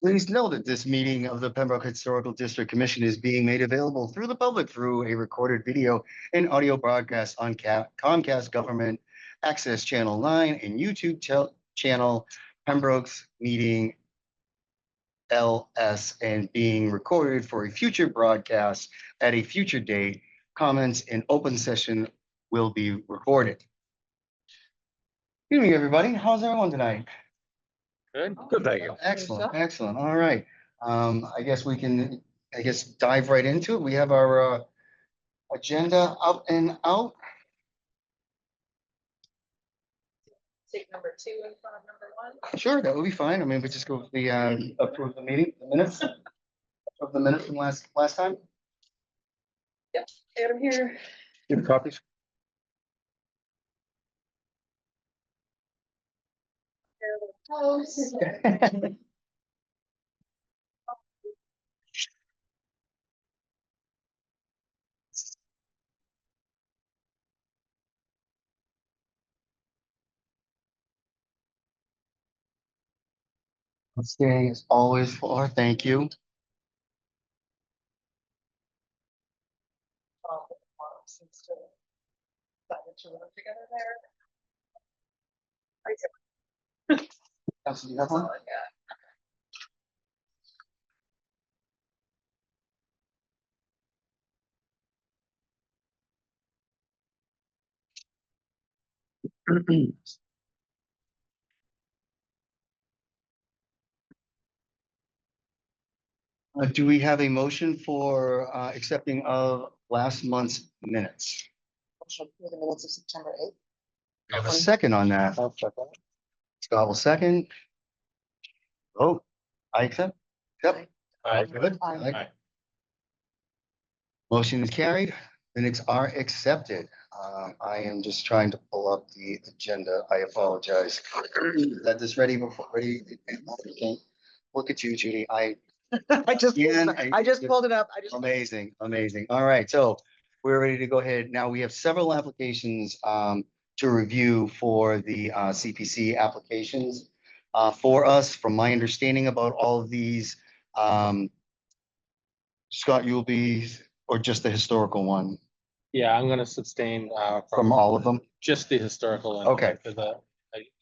Please know that this meeting of the Pembroke Historical District Commission is being made available through the public through a recorded video and audio broadcast on Comcast Government Access Channel 9 and YouTube channel Pembroke's Meeting LS and being recorded for a future broadcast at a future date. Comments in open session will be recorded. Good evening, everybody. How's everyone tonight? Good, good, thank you. Excellent, excellent. All right. I guess we can, dive right into it. We have our agenda up and out. Take number 2 in front of number 1. Sure, that would be fine. I mean, we just go with the approve the meeting, the minutes of the minutes from last time. Yep, get them here. Give copies. Close. Stay as always for. Thank you. Seems to decided to run together there. Council, you have one? Do we have a motion for accepting of last month's minutes? Motion for the minutes of September 8th. I have a second on that. Scott will second. Oh, I accept. Yep. Aye. Good. Aye. Motion is carried. Minutes are accepted. I am just trying to pull up the agenda. I apologize. Is that this ready before ready? Okay. Look at you, Judy. I just pulled it up. Amazing, amazing. All right, so we're ready to go ahead. Now we have several applications to review for the CPC applications for us. From my understanding about all of these, Scott, you'll be, or just the historical one Yeah, I'm gonna abstain from all of them? just the historical one. Okay. Because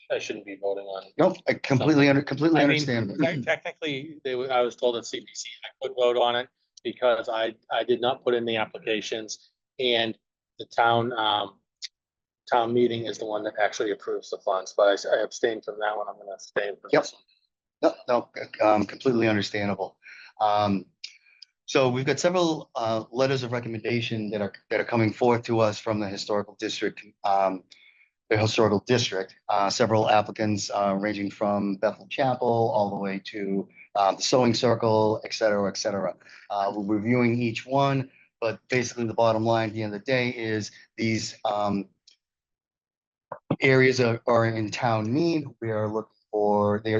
I shouldn't be voting on. Nope, I completely completely I mean, understand. Technically, I was told at CPC I could vote on it because I did not put in the applications, and the town meeting is the one that actually approves the funds, but I abstained from that one. I'm gonna abstain from Yep. this one. No, completely understandable. So we've got several letters of recommendation that are coming forth to us from the historical district. Several applicants ranging from Bethel Chapel all the way to the Sewing Circle, et cetera, et cetera. We're reviewing each one, but basically the bottom line at the end of the day is these areas are in town need. We are looking for they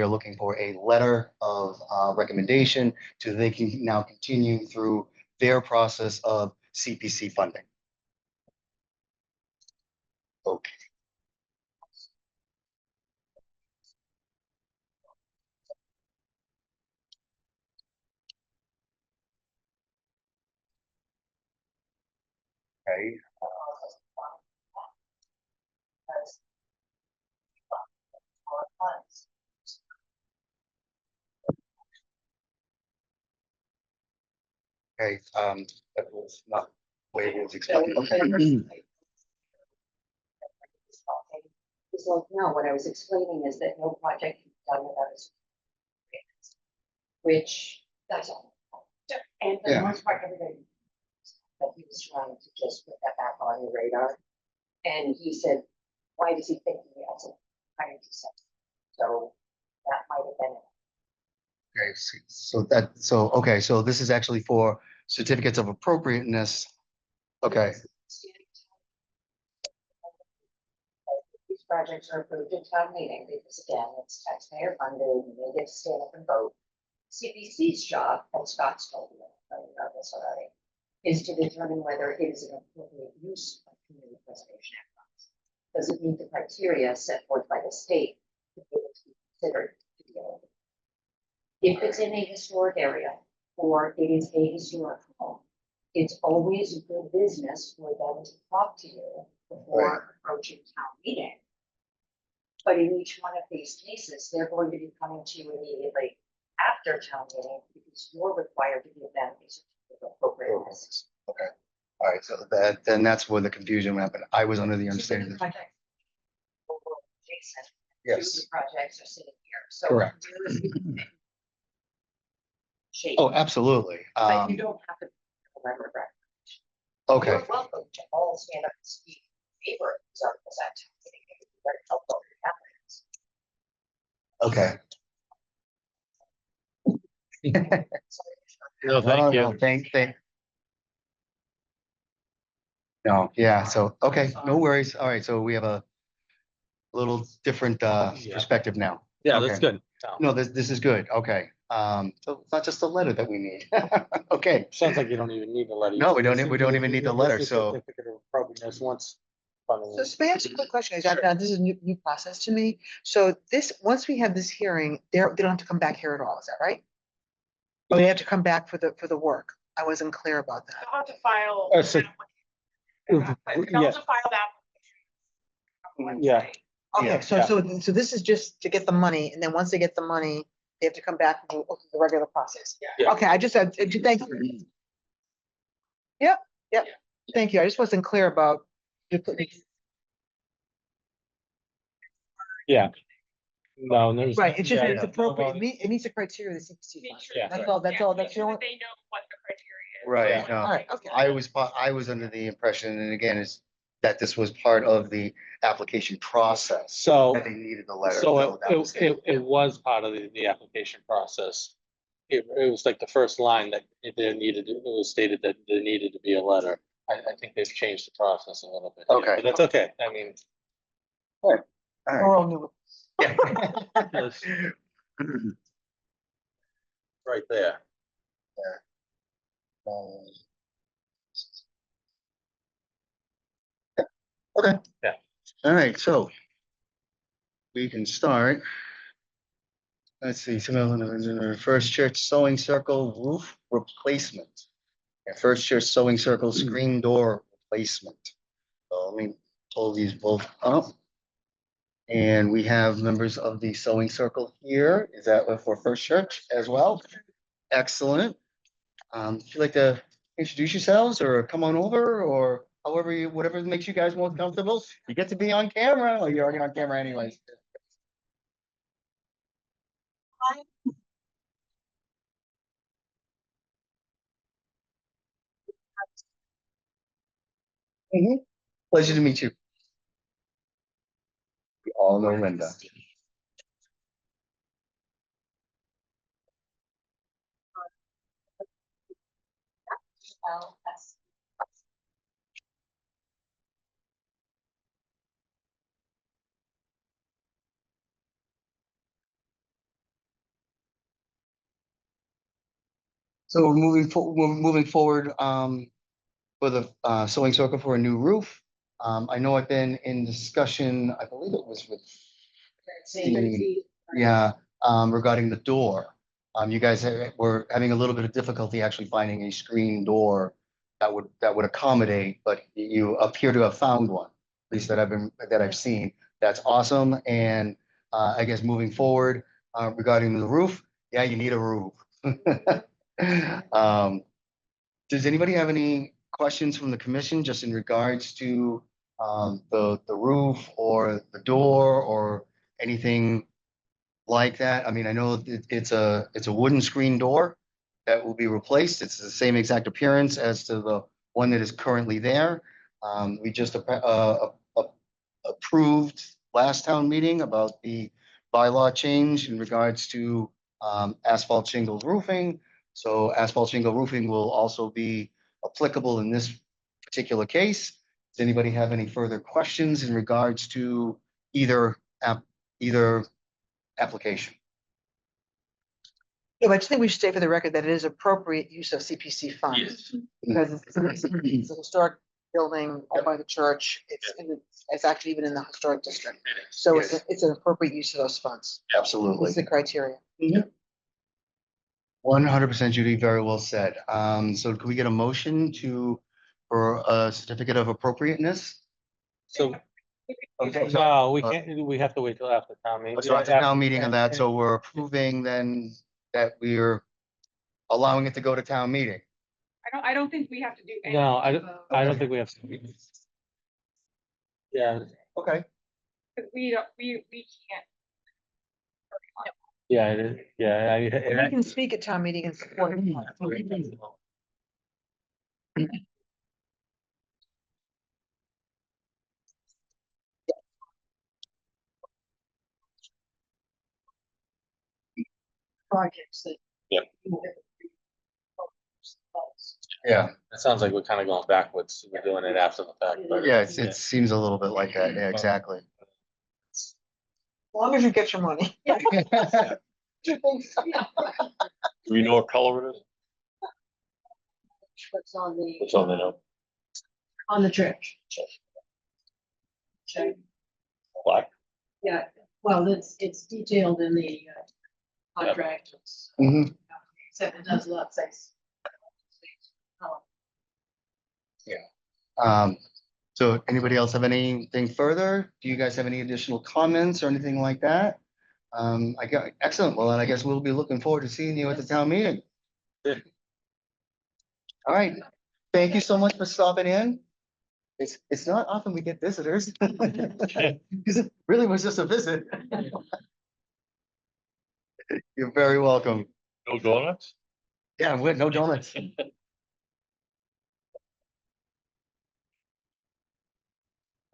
are looking for a letter of recommendation so they can now continue through their process of CPC funding. Okay. Okay. Okay, that was not the way it was explained. Okay. He's like, no, what I was explaining is that no project can be done without a superintendent, which that's all. And for the Yeah. most part, everybody, but he was trying to just put that back on your radar. And he said, why does he think he has it? 100%. So that might have been it. Okay, okay, so this is actually for certificates of appropriateness. Okay, These projects are approved in town meeting because again, it's taxpayer funded and they get to stand up and vote. CPC's job, and Scott's told you, I know this already, is to determine whether it is an appropriate use of community preservation act funds. Does it meet the criteria set forth by the state to be able to be considered to be eligible? If it's in a historic area or it is a historic home, it's always good business for them to talk to you before approaching town meeting. But in each one of these cases, they're going to be coming to you immediately after town meeting because you're required to give them a certificate of appropriateness. Okay, all right, so then that's where the confusion happened. I was under the understanding that, Project over adjacent, yes, the projects are sitting here, so. correct. Shape, Oh, absolutely. but you don't have to. Remember, Okay, you're welcome to all stand up and speak in favor of these articles at town meeting. It would be very helpful if it happens. No, thank you. Thank. No, yeah, so, okay, no worries. All right, so we have a little different perspective now. Yeah, that's Okay. good. No, this is good. Okay. So it's not just the letter that we need. Okay. Sounds like you don't even need the letter. No, we don't even need the letter, so- Certificate of appropriateness once. funding So is- may I ask a quick question? This is a new process to me. So this, once we have this hearing, they don't have to come back here at all, is that right? Or they have to come back for the work? I wasn't clear about that. They'll have to file. So- They'll have Yeah. to file that. Yeah. Okay, Yeah, so this is just to get the money, and then once they get the money, they have to come back and do the regular process. Yeah. Okay, I just had, thank you. Yep, thank you. I just wasn't clear about. Yeah. No, there's. Right, it's just, yeah, it's yeah. appropriate, it meets the criteria of the CPC. Make fund. sure Yeah. that- That's all, that's yeah, all, make that's sure all. that they know what the criteria is. Right, Yeah. no. All right, okay. I was under the impression, and again, is that this was part of the application process. So, That they needed the letter. so that was it was part of the application process. It was like the first line that it was stated that there needed to be a letter. I think they've changed the process a little bit. Okay. But that's okay. I mean, All right. We're all new. Yeah. it's right there. Okay. Yeah. All right, so we can start. Let's see, some of the First Church Sewing Circle roof replacement. And First Church Sewing Circle screen door replacement. So let me pull these both up. And we have members of the Sewing Circle here. Is that for First Church as well? Excellent. Would you like to introduce yourselves or come on over or however you, whatever makes you guys most comfortable? You get to be on camera or you're already on camera anyways. Pleasure to meet you. We all know Linda. So we're moving forward, for the, sewing circle for a new roof. I know I've been in discussion, I believe it was with Steve, yeah, regarding the door. You guys were having a little bit of difficulty actually finding a screen door that would accommodate, but you appear to have found one, at least that I've seen. That's awesome. And, I guess moving forward, regarding the roof, yeah, you need a roof. Does anybody have any questions from the commission just in regards to the roof or the door or anything like that? I mean, I know it's a wooden screen door that will be replaced. It's the same exact appearance as to the one that is currently there. We just approved last town meeting about the bylaw change in regards to asphalt shingle roofing. So asphalt shingle roofing will also be applicable in this particular case. Does anybody have any further questions in regards to either application? Yeah, but I just think we should state for the record that it is appropriate use of CPC funds. Because it's a historic building owned by the church. It's actually even in the historic district. So Yes. it's an appropriate use of those funds. Absolutely. What's the criteria? 100% Judy, very well said. So can we get a motion for a certificate of appropriateness? So, Okay. no, we can't, we have to wait till after town meeting. So after town meeting on that, so we're approving then that we're allowing it to go to town meeting. I don't think we have to do. any No, of the- I don't think we have. Yeah, Okay. Cause we don't, we can't. yeah, it is, yeah. We can speak at town meeting and support it. Projects that. Yep. Yeah, It sounds like we're kind of going backwards. We're doing it after the fact, but. yeah, it seems a little bit like that. Yeah, exactly. As long as you get your money. Do we know what color it is? What's on the, What's on the note? on the church. Black? Yeah, well, it's detailed in the contract, Mhm. except it does not say. So anybody else have anything further? Do you guys have any additional comments or anything like that? I got, excellent. Well, then I guess we'll be looking forward to seeing you at the town meeting. Yeah. All right. Thank you so much for stopping in. It's not often we get visitors. Because it really was just a visit. You're very welcome. No donuts? Yeah, with no donuts.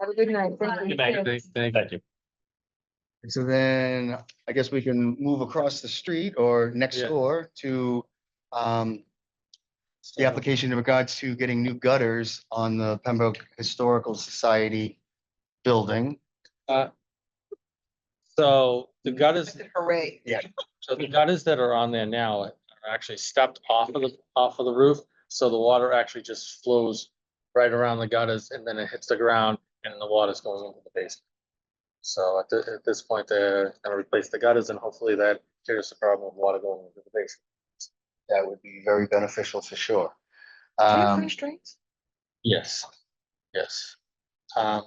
Have a good night. Thank you. Thank you. So then I guess we can move across the street or next Yeah. door to the application in regards to getting new gutters on the Pembroke Historical Society building. So the gutters, Hooray. so the gutters that are on there now are actually stepped off of the roof. So the water actually just flows right around the gutters and then it hits the ground and the water's going into the basement. So at this point, they're gonna replace the gutters and hopefully that cures the problem of water going into the basement. That would be very beneficial for sure. Do you have Um, French drains? Yes, yes. What's I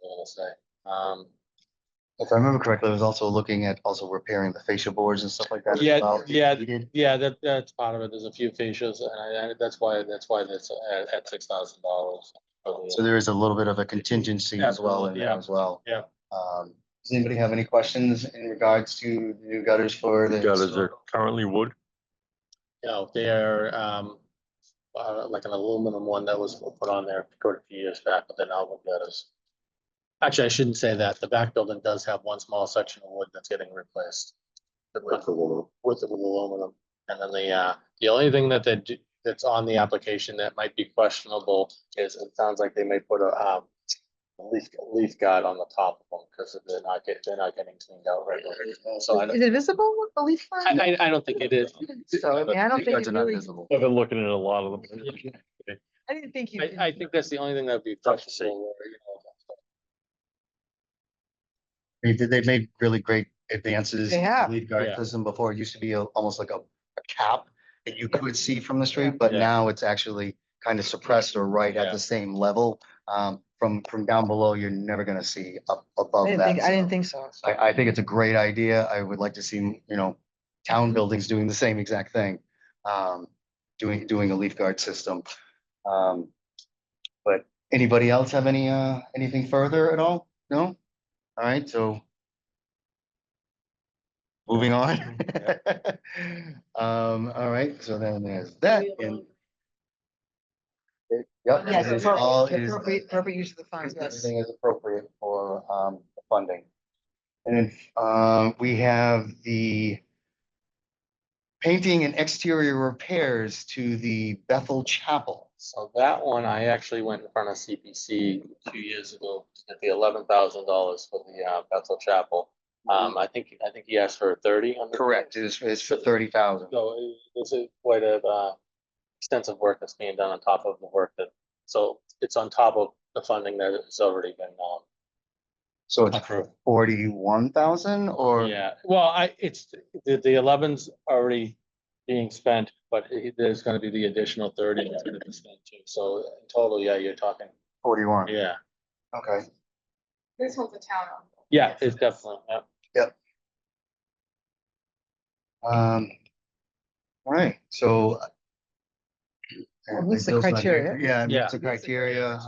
gonna say? if I remember correctly, I was also looking at also repairing the fascia boards and stuff like that. as Yeah, well, if yeah, needed. yeah, that's part of it. There's a few fascias and that's why that's at $6,000. So there is a little bit of a contingency as well in there Yeah. as well. Yeah. Does anybody have any questions in regards to the new gutters for the? Gutters are currently wood. No, they're like an aluminum one that was put on there quite a few years back, but then now look at us. Actually, I shouldn't say that. The back building does have one small section of wood that's getting replaced. With aluminum. And then the only thing that's on the application that might be questionable is it sounds like they may put a leaf guard on the top of them because they're not getting cleaned out right now. So Is it visible with the leaf line? I don't think it is. So, I mean, I don't think Guards it are not really, visible. I've been looking at a lot of them. I didn't think you. I think that's the only thing that would be Tough to see. questionable. They've made really great advances. They in have. Lead guard Yeah. system before. It used to be almost like a cap that you could see from the street, but Yeah. now it's actually kind of suppressed or right at Yeah. the same level. From down below, you're never gonna see up I above didn't that. think, I didn't So think so. I think it's a great idea. I would like to see, town buildings doing the same exact thing. Doing a leaf guard system. But anybody else have anything further at all? No? All right, so. Moving on. All right, so then there's that. and- Yep. Yes, it is all- it is- appropriate use of the funds, yes. Everything is appropriate for funding. And then we have the painting and exterior repairs to the Bethel Chapel. So that one, I actually went in front of CPC 2 years ago at the $11,000 for the Bethel Chapel. I think he asked for 30 on the. Correct, is for 30,000. So this is quite a extensive work that's being done on top of the work so it's on top of the funding that has already been. So it's approved. 41,000 or? Yeah, well, it's, the 11's already being spent, but there's gonna be the additional 30 that's gonna be spent too. So in total, yeah, you're talking, 41. yeah, Okay. This one's a town. yeah, it's definitely, yeah. All right, so. Well, it meets the Bill's not here. criteria. Yeah, it Yeah. meets the criteria.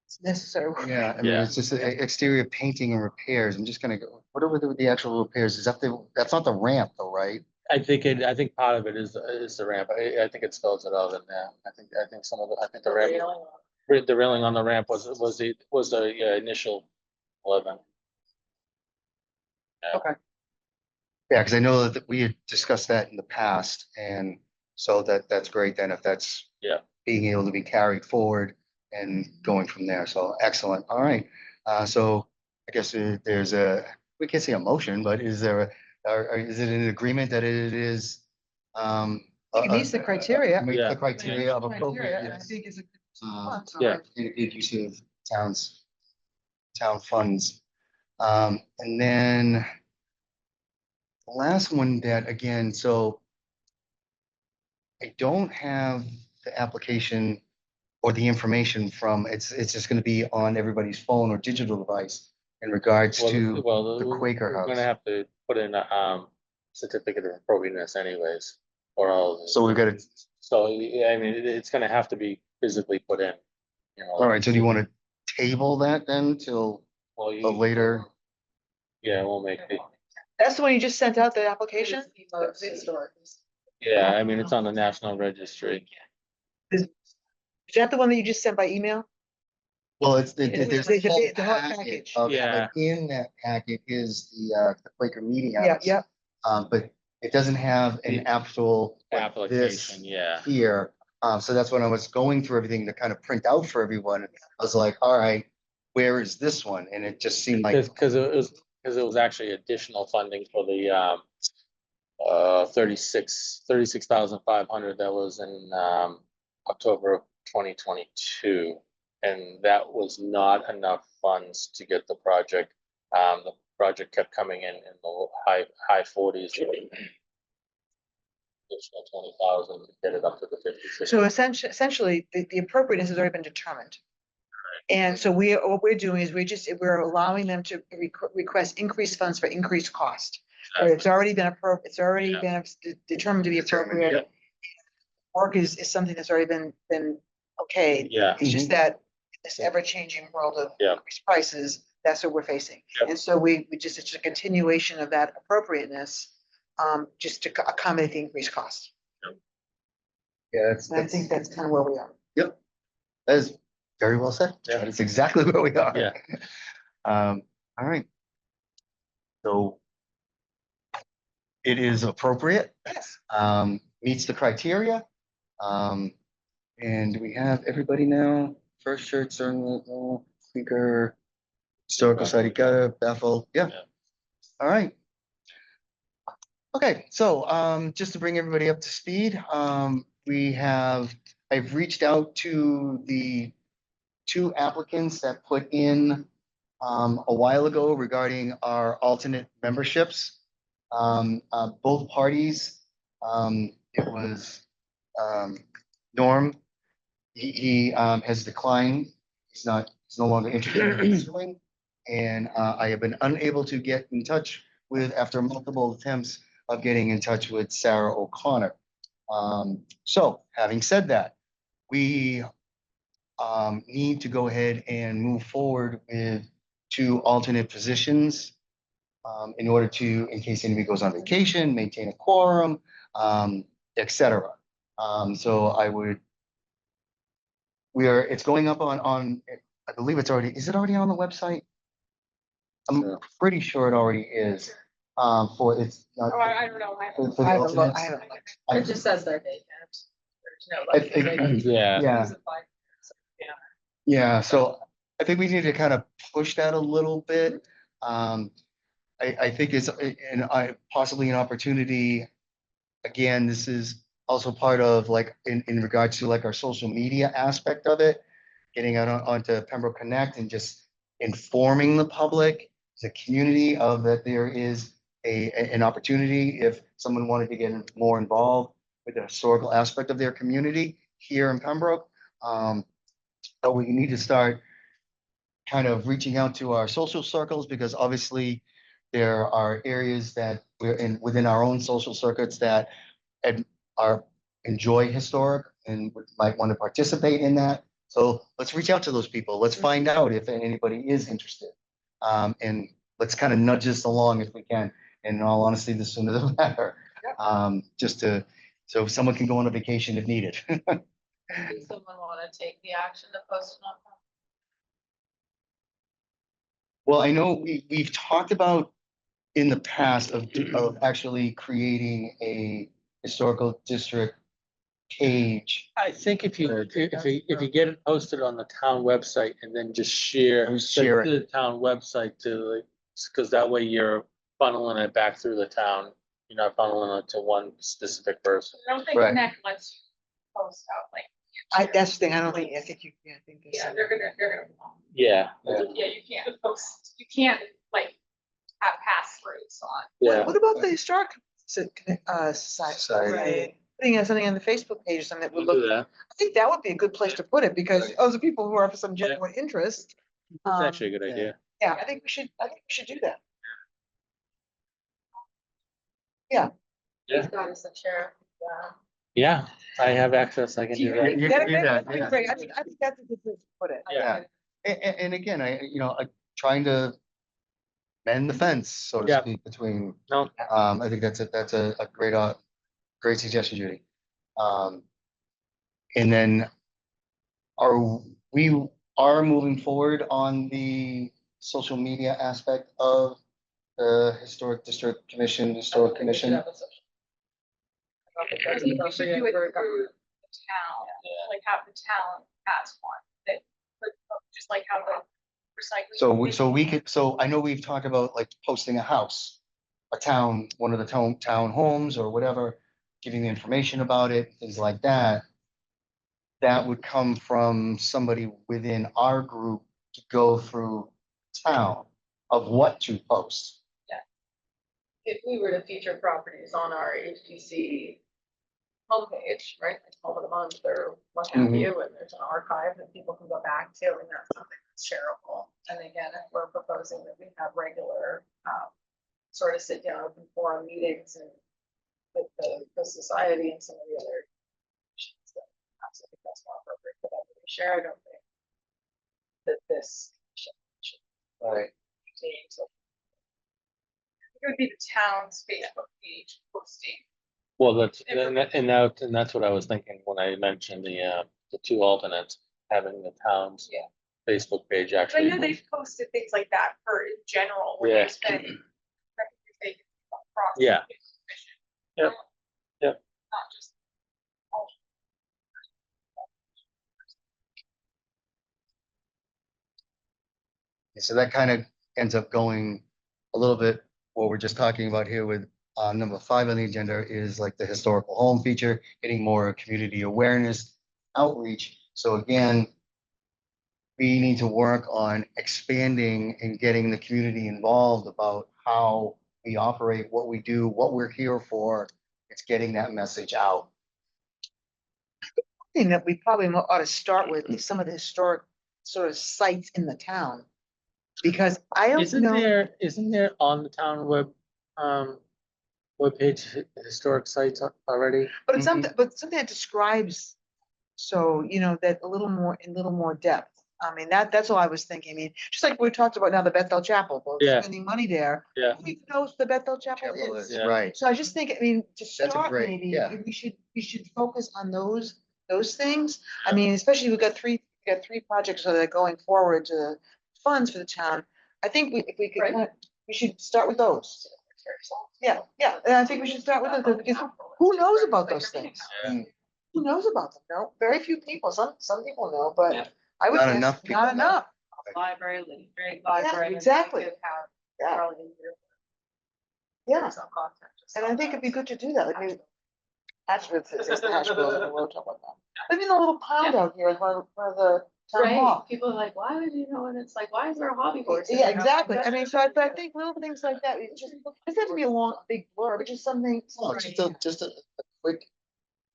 It's necessary. Yeah, I mean, Yeah. it's just exterior painting and repairs. I'm just gonna go, what are the actual repairs? Is that that's not the ramp though, right? I think part of it is the ramp. I think it spells it out in there. I think some of it, I think the ramp, the railing on the ramp was the initial 11. Yeah, because I know that we had discussed that in the past, and so that's great then if that's. Yeah. Being able to be carried forward and going from there. So excellent. All right. So I guess there's we can't say a motion, but is there, is it an agreement that it is? It meets the criteria. Meets Yeah. the criteria of Criteria, and I appropriateness. think it's a good Uh, response, so yeah. I- Good use of town funds. And then the last one that again, so I don't have the application or the information from, it's just gonna be on everybody's phone or digital device in regards to the Quaker We're gonna House. have to put in a certificate of appropriateness anyways, or all. So we've got to, So, yeah, I mean, it's gonna have to be physically put in, you know. all right, so do you want to table that then till Well, a later? Yeah, we'll make it, That's the one you just sent out, the application? yeah, I mean, it's on the National Registry. Is that the one that you just sent by email? Well, there's The a whole packet package. of, Yeah. but in that packet is the Quaker Meeting Yeah, House. yeah. But it doesn't have an The actual like this Application, yeah. here. So that's when I was going through everything to kind of print out for everyone. I was like, all right, where is this one? And it just seemed like, Because it was actually additional funding for the 36,500 that was in October of 2022. And that was not enough funds to get the project. The project kept coming in the high 40s. Additional 20,000 to get it up to the 56. So essentially, the appropriateness has already been determined. And so what we're doing is we're allowing them to request increased funds for increased cost. But it's already been it's already Yeah. been determined to be Determined, appropriate. Work is something that's already been okayed. Yeah, It's just that this ever-changing world of Yeah. increased prices, that's what we're facing. Yep. And so we just, it's a continuation of that appropriateness, just to accommodate the increased cost. yeah, And I think that's kind of where we are. that is very well said. Yeah. That's exactly where we are. Yeah. All right. So it is appropriate, Yes. meets the criteria. And we have everybody now, First Church, CERN, Speaker, Historical Society, Bethel, yeah. Yeah. All right. Okay, so just to bring everybody up to speed, I've reached out to the two applicants that put in a while ago regarding our alternate memberships. Both parties, it was Norm. He has declined. He's no longer interested in pursuing. And I have been unable to get in touch with, after multiple attempts of getting in touch with Sarah O'Connor. So having said that, we need to go ahead and move forward with two alternate positions in order to, in case anybody goes on vacation, maintain a quorum, et cetera. So it's going up on, I believe it's already, is it already on the website? I'm pretty sure it already is, for it's. Oh, I don't know. For the I haven't looked, alternates. I haven't looked. I- It just says their date. Yeah. Yeah, yeah, so I think we need to kind of push that a little bit. I think it's, possibly an opportunity. Again, this is also part of like, in regards to like our social media aspect of it, getting out onto Pembroke Connect and just informing the public, the community of that there is an opportunity if someone wanted to get more involved with the historical aspect of their community here in Pembroke. But we need to start kind of reaching out to our social circles because obviously there are areas that we're in within our own social circuits that are enjoy historic and might want to participate in that. So let's reach out to those people. Let's find out if anybody is interested. And let's kind of nudge this along if we can. And in all honesty, the sooner the better. Just so someone can go on a vacation if needed. Does someone want to take the action to post it on? Well, I know we've talked about in the past of actually creating a historical district page. I think if you get it posted on the town website and then just share. Share it. The town website to, like, because that way you're funneling it back through the town. You're not funneling it to one specific person. I don't think Right. Connect lets you post out like. That's the thing, I think you, I think there's. Yeah, they're gonna. Yeah, Yeah, you can't post, you can't like have pass-throughs on. yeah. What about the historic society? Society. Right. Putting something on the Facebook page or something that would We'll do look, that. I think that would be a good place to put it because Right. those are people who are for some Yeah. genuine interest. That's Um, actually a good idea. Yeah, I think we should do that. Yeah. He's got us a chair. Yeah, I have access. I can do that. You can do that, yeah. Great, I think that's a good place to put it. Yeah. And again, I trying to mend the fence, so to Yeah. speak, between, No, I think that's a great suggestion, Judy. And then we are moving forward on the social media aspect of the Historic District Commission, Historic Commission. I think we should do it through the town, like have the town pass one that, just like how the recycling. So I know we've talked about like posting a house, one of the town homes or whatever, giving the information about it, things like that. That would come from somebody within our group to go through town of what to post. If we were to feature properties on our HPC homepage, right, like all of the month or what have Mhm. you, and there's an archive that people can go back to, and that's something that's shareable. And again, if we're proposing that we have regular, sort of sit down open forum meetings and with the society and some of the other. issues that perhaps I think that's more appropriate for that to be shared. I don't think that this should Right. contain, so. It would be the town's Facebook page posting. well, and that's what I was thinking when I mentioned the two alternates, having the town's Yeah. Facebook page But I actually. know they've posted things like that for in general, when Yeah. they spend. across Yeah. the commission. Yep. Yep. Not just. So that kind of ends up going a little bit, what we're just talking about here with number 5 on the agenda is like the historical home feature, getting more community awareness, outreach. So again, we need to work on expanding and getting the community involved about how we operate, what we do, what we're here for. It's getting that message out. Thing that we probably ought to start with is some of the historic sort of sites in the town. Because I don't know. Isn't there on the town webpage historic sites already? But it's something, that describes, so, that a little more depth. I mean, that's all I was thinking. I mean, just like we talked about now, the Bethel Chapel, well, Yeah. spending money there. Yeah. Who even knows the Bethel Chapel Chapel is? is, Yeah. right. So I just think, I mean, to That's a start great- maybe, yeah. we should focus on those things. I mean, especially we've got three projects that are going forward to funds for the town. I think if we could, Right. we should start with those. Yeah, and I think we should start with those, because who knows about those things? Yeah. Who knows about them? No, very few people. Some people know, but I would Not guess enough people not know. enough. Library, great library, exactly. Yeah. Probably. Yeah, Some content, just and I think it'd be good to do that. I mean, that's what it's the hash bills, and we'll talk about that. I mean, a little pond out here is one of the town Right, hall. people are like, why would you know, and it's like, why is there a hobby horse? Yeah, exactly. I mean, so I think little things like that, it just, it doesn't have to be a long, big blurb, but just something. Well, just a quick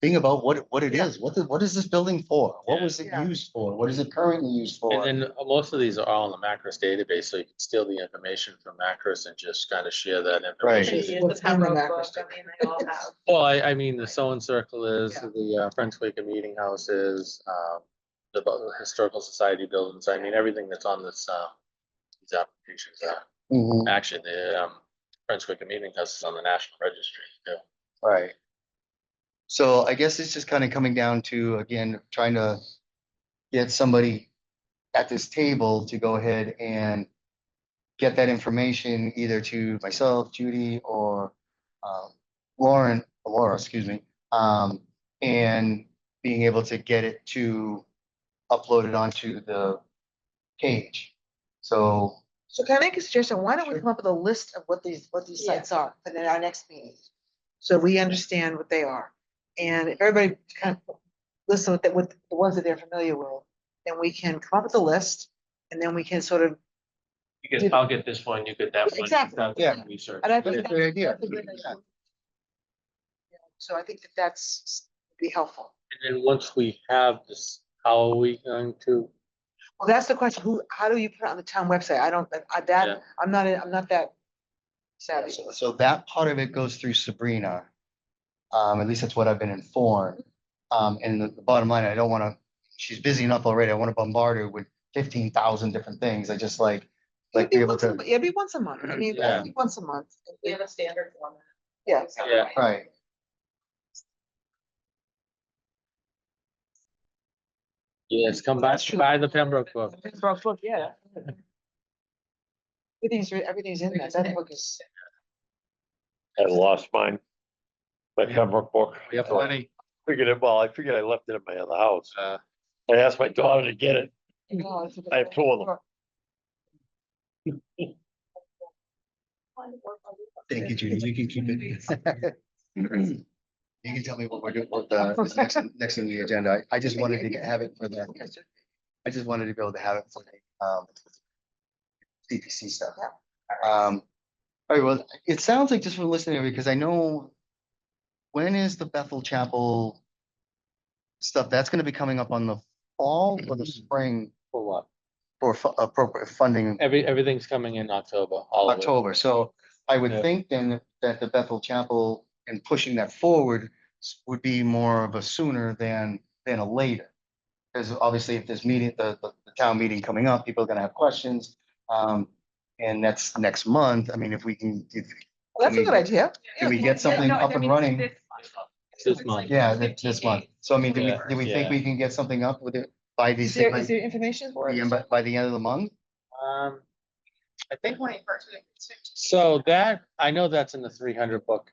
thing about what it Yeah. is. What is this building for? What was it Yeah. used for? What is it currently used for? And then most of these are all in the Macros database, so you can steal the information from Macros and just kind of share that Right. information. Maybe it's What's the in the Pembroke macro book, I statement. mean, they all have. Well, I mean, the Sowen Circle is, Yeah. the French Quaker Meeting House is, the Historical Society buildings. I mean, everything that's on this, these applications are. Mhm. Actually, the French Quaker Meeting House is on the National Registry too. Right. So I guess it's just kind of coming down to, again, trying to get somebody at this table to go ahead and get that information either to myself, Judy, or um, Laura, excuse me, and being able to get it to upload it onto the page. So, So can I make a suggestion? Why don't we Sure. come up with a list of what these Yeah. sites are, and then our next meeting? So we understand what they are. And if everybody kind of listen with the ones that they're familiar with, then we can come up with a list, and then we can sort of, Because I'll get this one, you get that one. Exactly. that's Yeah. Research. and I that's think a great idea. that's a good idea. So I think that that's be helpful. And then once we have this, how are we going to? Well, that's the question. How do you put it on the town website? I don't, Yeah. I'm not that savvy. So that part of it goes through Sabrina. At least that's what I've been informed. And the bottom line, I don't want to, she's busy enough already. I want to bombard her with 15,000 different things. I just like be able to, It'd be once a month. I mean, Yeah. it'd be once a month. We have a standard format. Yeah. Yeah. right. Yes, come back, That's true. buy the Pembroke book. Pembroke book, yeah. Everything's in there. That book is. I lost mine. My Pembroke book. We have plenty. I figured I left it at my other house. Uh, I asked my daughter to get it. Oh, it's a good I have two of them. book. Thank you, Judy. You can keep it. You can tell me what we're doing, what the is next on the agenda. I just wanted to have it for the, I just wanted to be able to have it for the CPC stuff. All right, well, it sounds like just from listening, because I know when is the Bethel Chapel stuff, that's gonna be coming up on the fall or the spring for what? for appropriate funding Everything's coming in October, all of it. October. So I would Yeah. think then that the Bethel Chapel and pushing that forward would be more of a sooner than a later. Because obviously if this meeting, the town meeting coming up, people are gonna have questions. And that's next month. I mean, if we can, Well, that's a good idea. can we get something up and running? This month. Yeah, this month. So I mean, do Yeah, we think yeah. we can get something up with it by the, Is there information for it? by the end of the month? I think, 21st. so that, I know that's in the 300 book.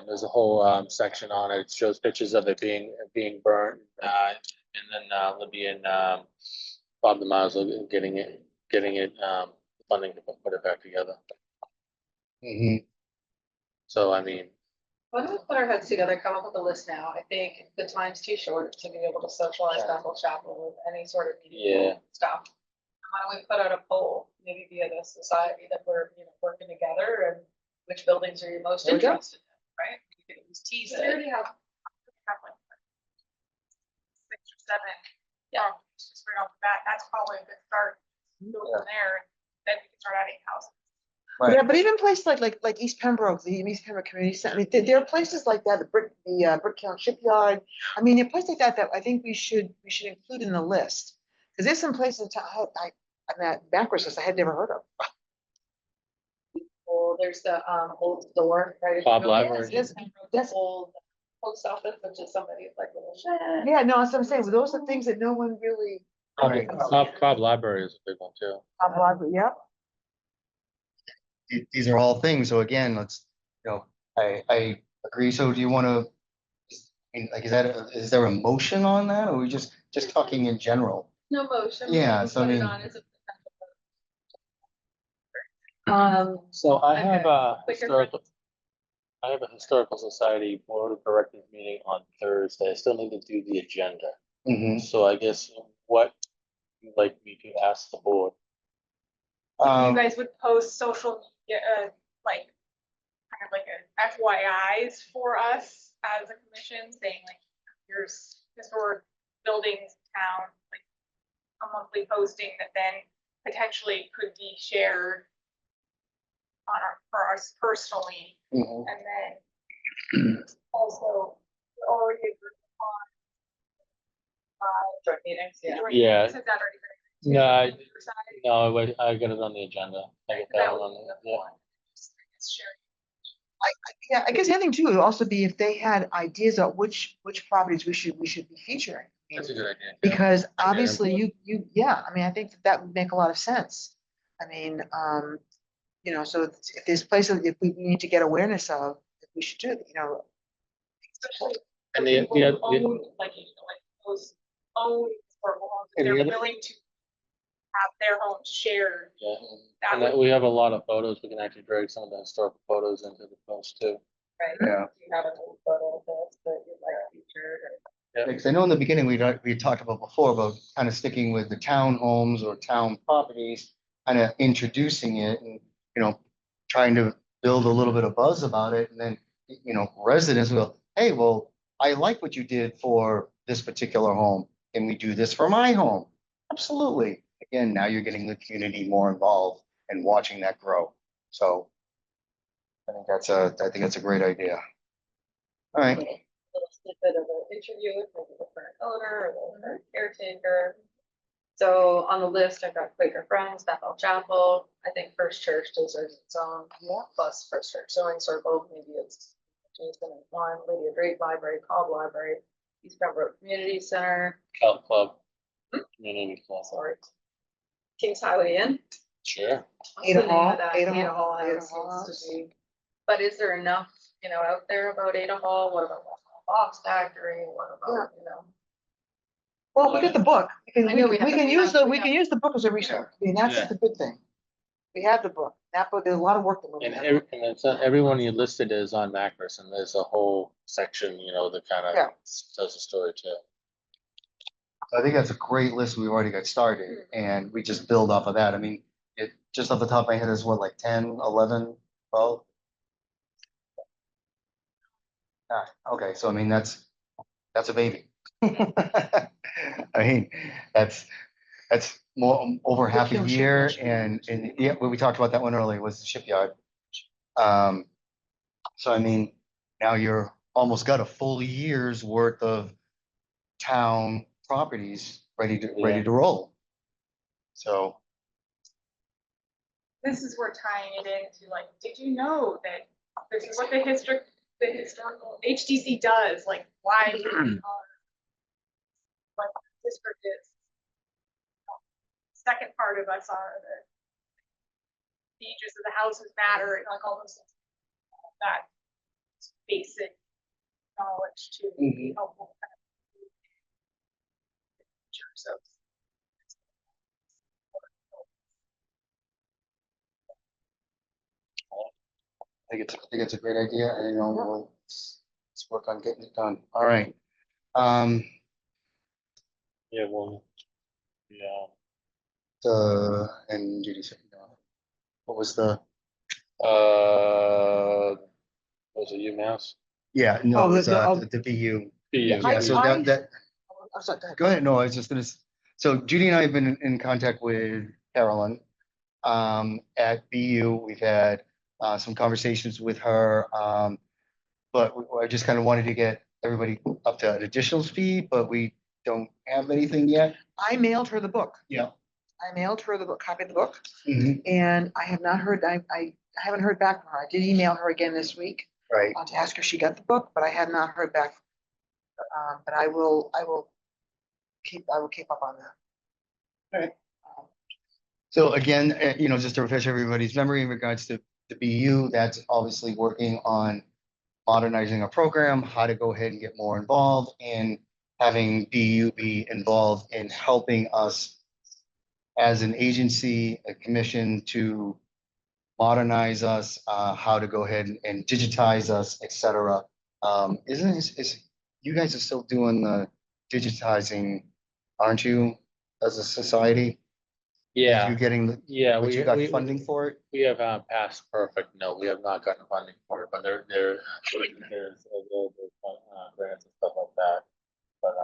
There's a whole section on it. It shows pictures of it being burnt. And then Libby and Bob the Mazel getting it funding to put it back together. Mhm. So I mean, Why don't we put our heads together, come up with a list now? I think the time's too short to be able to socialize Yeah. Bethel Chapel with any sort of Yeah. meaningful stuff. Why don't we put out a poll, maybe via the society that we're, working together, and which buildings are you most There we go. interested in, right? You can at least tease it. already have like 6 or 7, just right off the bat, that's probably a good start. Go from there, then we can start adding houses. Right. Yeah, but even places like East Pembroke, the East Pembroke Community Center, I mean, there are places like that, the Bricktown Shipyard. I mean, there are places like that I think we should include in the list. Because there's some places in town, I'm at backwards, I had never heard of. Well, there's the old store, right? Bob Library. Yes, that's- Old post office, which is somebody's like little shed. Yeah, no, that's what I'm saying. Those are things that no one really. Right. Cobb Library is a big one too. Yeah. These are all things. So again, let's, I agree. So do you want to, I mean, like, is there a motion on that? Or are we just talking in general? No motion. but Yeah, we so I put it mean- on as a So I have a Quicker historical. I have a historical society board of directors meeting on Thursday. I still need to do the agenda. Mhm. So I guess what you'd like me to ask the board? You Um, guys would post social media, like, kind of like a FYIs for us as a commission, saying like, here's historic buildings in town, like a monthly posting that then potentially could be shared on for us personally, mhm. and then also already agreed Joint meetings, yeah. on. Yeah. Has that already been? No, I- on your side? No, I got it on the agenda. I got that That one would on be the, the yeah. one. Just, I guess, sharing. Yeah, I guess the other thing too would also be if they had ideas of which properties we should be featuring. That's a good idea. Because I get it. obviously yeah, I mean, I think that would make a lot of sense. I mean, you know, so if there's places, if we need to get awareness of, we should do, you know. Especially And for the- people the- who the- own, like, you know, like those own historical homes, if And the they're other- willing to have their homes shared. Yeah, That and would that we have a lot of photos. We can actually drag some of the historical photos into the post too. Right. Yeah. Do you have a little photo of this that you'd like featured or? Because I know in the beginning, we talked about before about kind of sticking with the town homes or town properties, kind of introducing it and, you know, trying to build a little bit of buzz about it. And then, you know, residents will, hey, well, I like what you did for this particular home. Can we do this for my home? Absolutely. Again, now you're getting the community more involved and watching that grow. So I think that's a great idea. All right. Little snippet of an interview with maybe the current owner or the current caretaker. So on the list, I've got Quaker Friends, Bethel Chapel. I think First Church deserves its own, plus First Church Sewing Circle, maybe it's Jason and Juan, Lydia Drake Library, Cobb Library, East Pembroke Community Center, Health club. Community club. sorry. Kings Highway Inn. Sure. Ada The name Hall, of that Ada Ada Hall, Hall Ada House Hall seems House. to be. But is there enough, you know, out there about Ada Hall? What about Box Factory? What about, you know? Well, we get the book. I know we We have- can we use have- we can use the book as a resource. I mean, that's Yeah. the good thing. We have the book. That book, there's a lot of work that we're And gonna. and it's not, everyone you listed is on Macros, and there's a whole section, you know, that kind of Yeah. tells the story too. I think that's a great list. We've already got started and we just build off of that. I mean, it just off the top of my head is what, like 10, 11, 12? Ah, okay, so I mean, that's a baby. I mean, that's more, over half a Brookfield year Shipyard. and yeah, we talked about that one earlier was the shipyard. So I mean, now you're almost got a full year's worth of town properties ready to roll. So, This is where tying it into, like, did you know that this is what the historical HDC does, like, why we are what the district is. Second part of us are the ages of the houses matter, and like all those things. That basic knowledge to be helpful. So. I think it's a great idea, and you know, let's work on getting it done. All right. Um, Yeah, well, yeah. and Judy said, what was the, Was it UMass? yeah, no, Oh, it was, the- the BU. BU. Yeah, so I- that, I'm sorry, go ahead. go ahead. No, I was just gonna, so Judy and I have been in contact with Carolyn. At BU, we've had, some conversations with her. But I just kind of wanted to get everybody up to an additional speed, but we don't have anything yet. I mailed her the book. Yeah. I mailed her the book, copy of the book, Mhm. and I have not heard, I haven't heard back from her. I did email her again this week Right. to ask her if she got the book, but I have not heard back. But I will keep up on that. So again, you know, just to refresh everybody's memory in regards to the BU, that's obviously working on modernizing our program, how to go ahead and get more involved and having BU be involved in helping us as an agency, a commission to modernize us, how to go ahead and digitize us, et cetera. Is you guys are still doing the digitizing, aren't you? as a society? Yeah, You getting, yeah, but you got funding for it? we have passed perfect. No, we have not gotten funding for it, but there's grants and stuff like that. But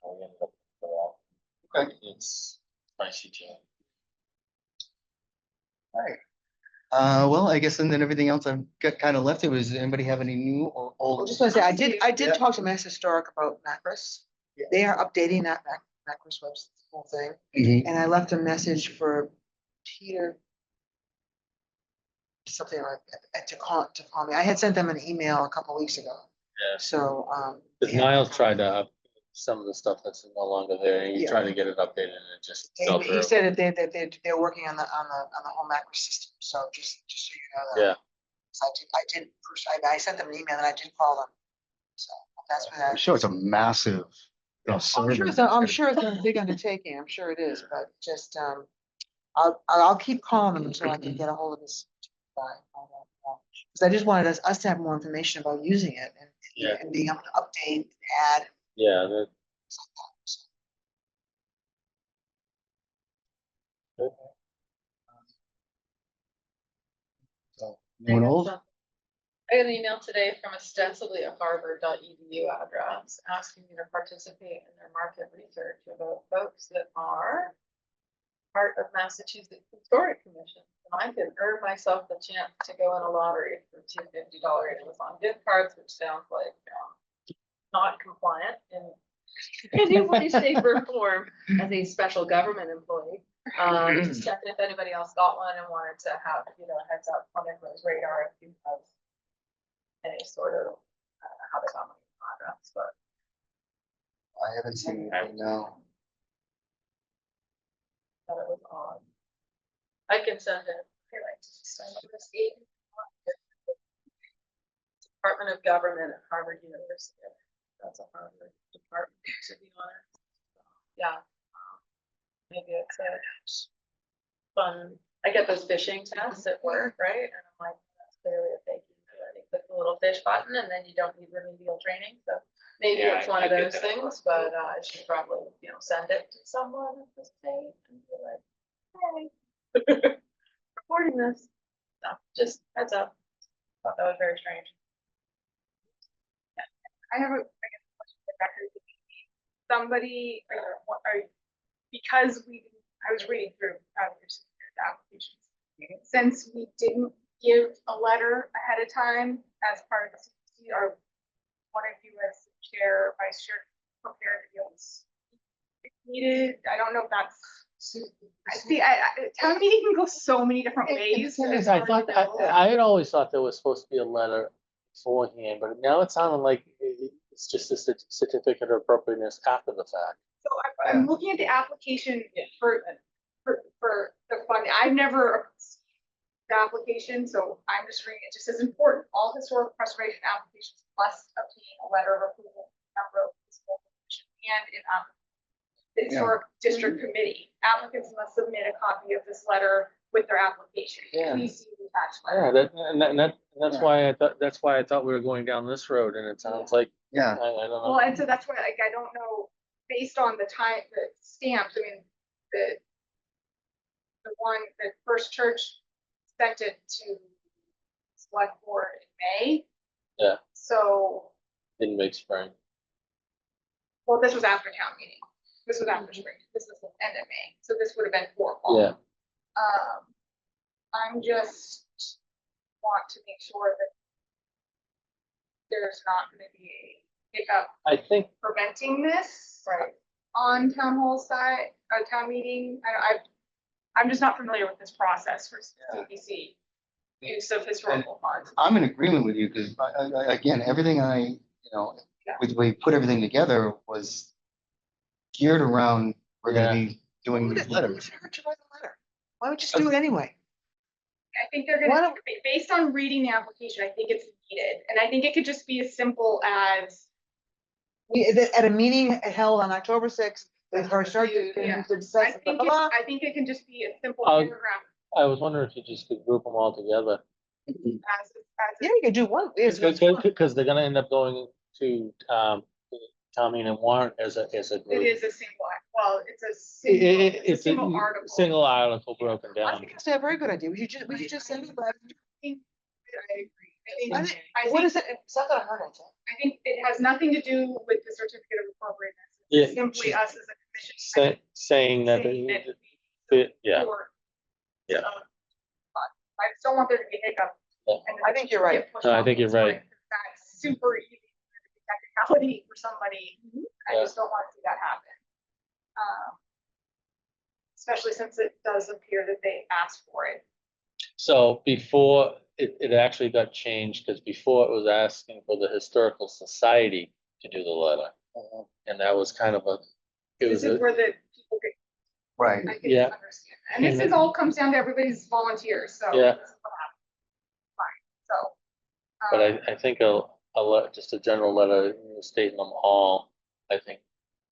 we ended up for that. Okay. It's pricey too. Alright. Well, I guess and then everything else I've got kind of left. It was, anybody have any new or I old? just want to say, I did Yeah. talk to Mass Historic about Macris. Yeah. They are updating that Macris website, the whole thing, Mhm. and I left a message for Peter. Something like, to call me. I had sent them an email a couple weeks ago, Yeah, so, because yeah. Niles tried to up some of the stuff that's no longer there. He Yeah. tried to get it updated and it just fell He through. said that they're working on the whole macro system, so just so you know that. Yeah, So I sent them an email and I did call them, so that's what I'm sure it's a massive. I'm sure it's a big undertaking, I'm sure it is, but just, I'll keep calling them until I can get a hold of this guy. Because I just wanted us to have more information about using it Yeah. and being able to update, add. yeah, that, Anyone old? I got an email today from ostensibly a harvard.edu address asking me to participate in their market research about folks that are part of Massachusetts Historic Commission. And I could earn myself the chance to go in a lottery for $250 Amazon gift cards, which sounds like not compliant in any way, shape, or form as a special government employee. Just checking if anybody else got one and wanted to have, a heads up on everyone's radar if you have any sort of, I don't know how they got my address, but I haven't seen it, no. thought it was odd. I can send it. Here, I just send it to this Department of Government at Harvard University. That's a Harvard department, to be honest. Yeah. Maybe it's a fun, I get those phishing tests at work, right? And I'm like, that's clearly a fake email. You click the little fish button and then you don't need remedial training, so maybe Yeah, it's one I of get those that. things, but I should probably, send it to someone at this stage and be like, hey. Recording this, so just heads up. Thought that was very strange. I have I guess, a question for Becker. Somebody, because I was reading through your applications. Since we didn't give a letter ahead of time as part of the CPC, or one of you as chair, vice chair, prepared deals. If needed, I don't know if that's. Town meeting can go so many different ways. I thought, I had always thought there was supposed to be a letter beforehand, but now it sounded like it's just a certificate of appropriateness after the fact. So I'm looking at the application for the fund. I've never the application, so I'm just reading it. Just says important, all historic preservation applications must obtain a letter of approval from the Pembroke Massachusetts and the historic district committee. Applicants must submit a copy of this letter with their application. Yeah. Please see the attached Yeah, letter. that's why I thought we were going down this road, and it sounds like, Yeah, I don't know. Well, and so that's why, like, I don't know, based on the time, the stamps, I mean, the First Church sent it to select board in May. Yeah. So, Didn't make spring. well, this was after town meeting. This was after spring. This was the end of May. So this would have been for fall. Yeah. I'm just want to make sure that there's not gonna be a hiccup I think, preventing this. Right. On town hall side, town meeting, I'm just not familiar with this process for CPC. Use of historical funds. I'm in agreement with you because again, everything we put everything together was geared around, we're gonna be doing these letters. Hurt to write a letter. Why would you just do it anyway? I think they're Why gonna, don't- based on reading the application, I think it's needed, and I think it could just be as simple as. At a meeting held on October 6th, with her start to Yeah. discuss, I think blah, blah, I think it can just be a simple Oh. paragraph I was wondering if you just could group them all together. as. yeah, you could do one. It's Because they're gonna end up going to, town meeting and warrant as a It group. is a single, well, it's a It's a single article. single article broken I down. think it's a very good idea. We should just send it, but I agree. I think, what is it? It's not gonna hurt anything. I think it has nothing to do with the certificate of appropriateness. Yeah. It's simply us as a commission. Saying that, saying that yeah, for- Yeah. I just don't want there to be hiccup. Yeah. and I think you're right. get pushed No, I off think you're this way, right. 'cause That's super easy technicality for somebody. I Yeah. just don't want to see that happen. Especially since it does appear that they asked for it. So before, it actually got changed, because before it was asking for the Historical Society to do the letter. And that was kind of a, it This was, is where the people get, Right. I can Yeah. understand. And this is all comes down to everybody's volunteers, so. Yeah. this is what happens. Fine, so. but I think just a general letter stating them all, I think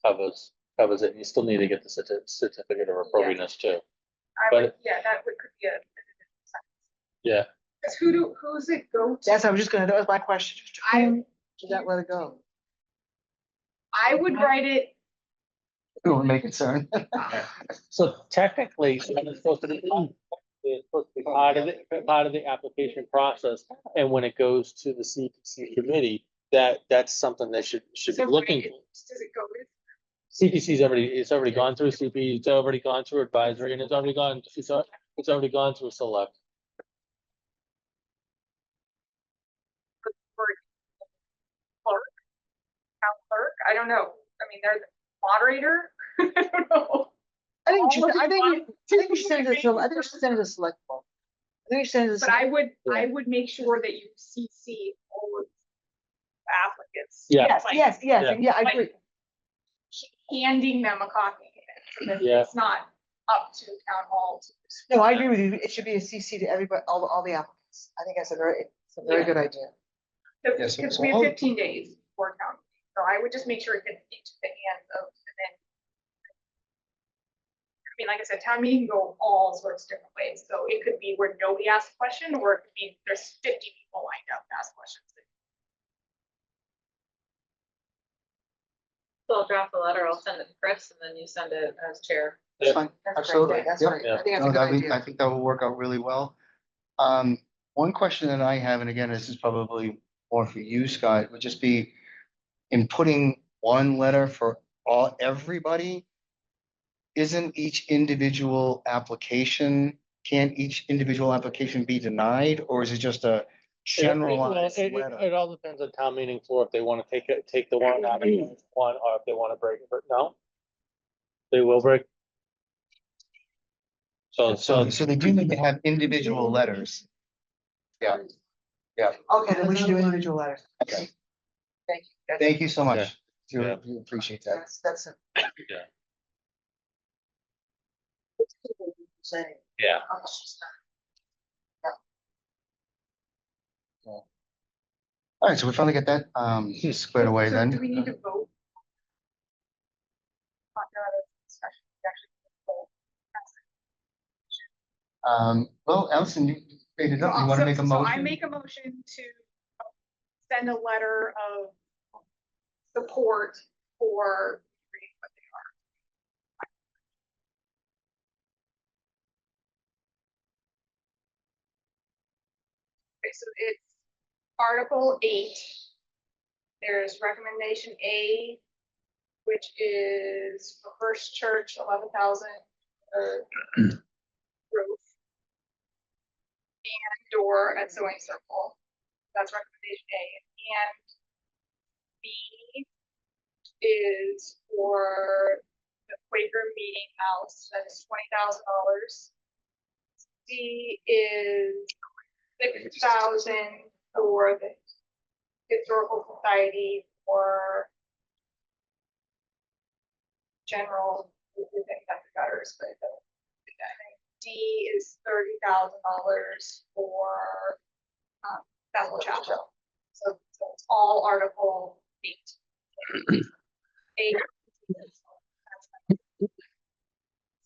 covers it. You still need to get the certificate of appropriateness too. but- Yeah, that could be a. Yeah, Because who's it go to? That's, I was just gonna, that was my question. I, Should that let it go? I would write it, Who may concern. so technically, it's supposed to be part of the application process, and when it goes to the CPC committee, that's something they should be looking for. does it go with? CPC's it's already gone through CP, it's already gone through advisory, and it's already gone through select. For clerk, town clerk, I don't know. I mean, they're the moderator. I don't know. I think, All of I think, you I think we should send it to, I think we should send it to select board. I think we should send it to. But I Yeah. would make sure that you CC all of the applicants. Yeah. Yes, Like, yes, yes, Yeah. yeah, I Like- agree. handing them a copy. So that Yeah. it's not up to town hall to. No, I agree with you. It should be a CC to everybody, all the applicants. I think it's a very Yeah. good idea. Yes, Because so we have all- 15 days for town, meeting. So I would just make sure it gets into the hands of, and then. I mean, like I said, town meeting can go all sorts of different ways, so it could be where nobody asks a question, or it could be there's 50 people lined up to ask questions. So I'll draft the letter, I'll send it to Chris, and then you send it as chair. That's fine. That's great. Absolutely. That's Yep. right. I think that's No, a good idea. I think that will work out really well. One question that I have, and again, this is probably more for you, Scott, would just be in putting one letter for everybody, isn't each individual application, can't each individual application be denied, or is it just a generalized letter? It all depends on town meeting floor, if they want to take the one out of one, or if they want to break it, but no. They will break. So they do need to have individual letters. Yeah. Okay, then we should do individual letters. Okay. Thank you. That's- Thank you so much. Yeah. We appreciate that. That's. Yeah. Saying. Yeah. All right, so we finally get that squared away So then. do we need to vote? On the discussion, we actually vote. Well, Allison, you made it up. You want to make a So I motion? make a motion to send a letter of support for what they are. Okay, so it's Article 8. There's recommendation A, which is for First Church, 11,000 roof. And door at Sewing Circle. That's recommendation A. And B is for the Quaker Meeting House, that is $20,000. C is 6,000 for the Historical Society for general, we think that's the gutters, but D is $30,000 for Bethel Chapel. So it's all Article 8. 8.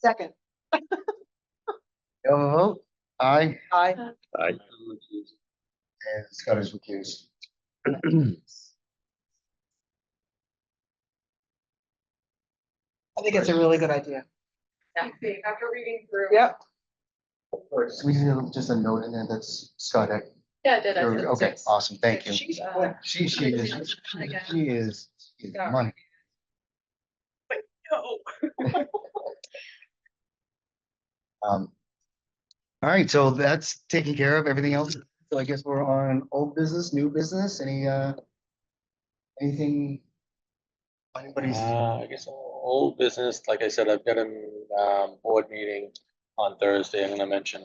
Second, You have a vote? Aye. I, And Scott is recused. I think it's a really good idea. After reading through. Yep. So we do just a note in there that's Scott. Yeah, I did. I did. Okay, awesome, thank you. She's She is, she is money. No. All right, so that's taken care of, everything else. So I guess we're on old business, new business, anything? Anybody's, I guess old business, like I said, I've got a, board meeting on Thursday. I'm gonna mention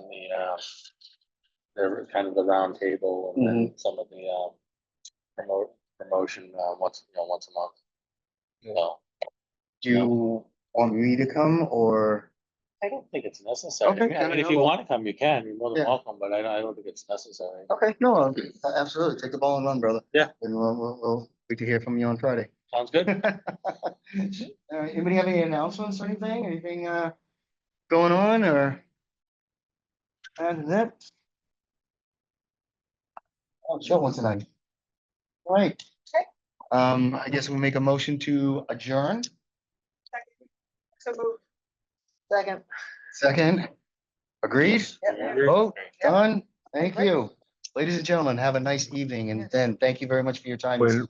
the kind of the round table and then some of the, promotion, once a month. So, do you want me to come or? I don't think it's necessary. Okay, I mean, if you want to come, you can, you're more than Yeah. welcome, but I don't think it's necessary. Okay, no, absolutely, take the ball and run, brother. Yeah. And we'll wait to hear from you on Friday. Sounds good? Anybody have any announcements or anything, going on or? And that? Oh, show one tonight. All right. I guess we'll make a motion to adjourn. So move. second. Second. Agreed? Vote, done. Thank Great. you. Ladies and gentlemen, have a nice evening and then thank you very much for your time. When,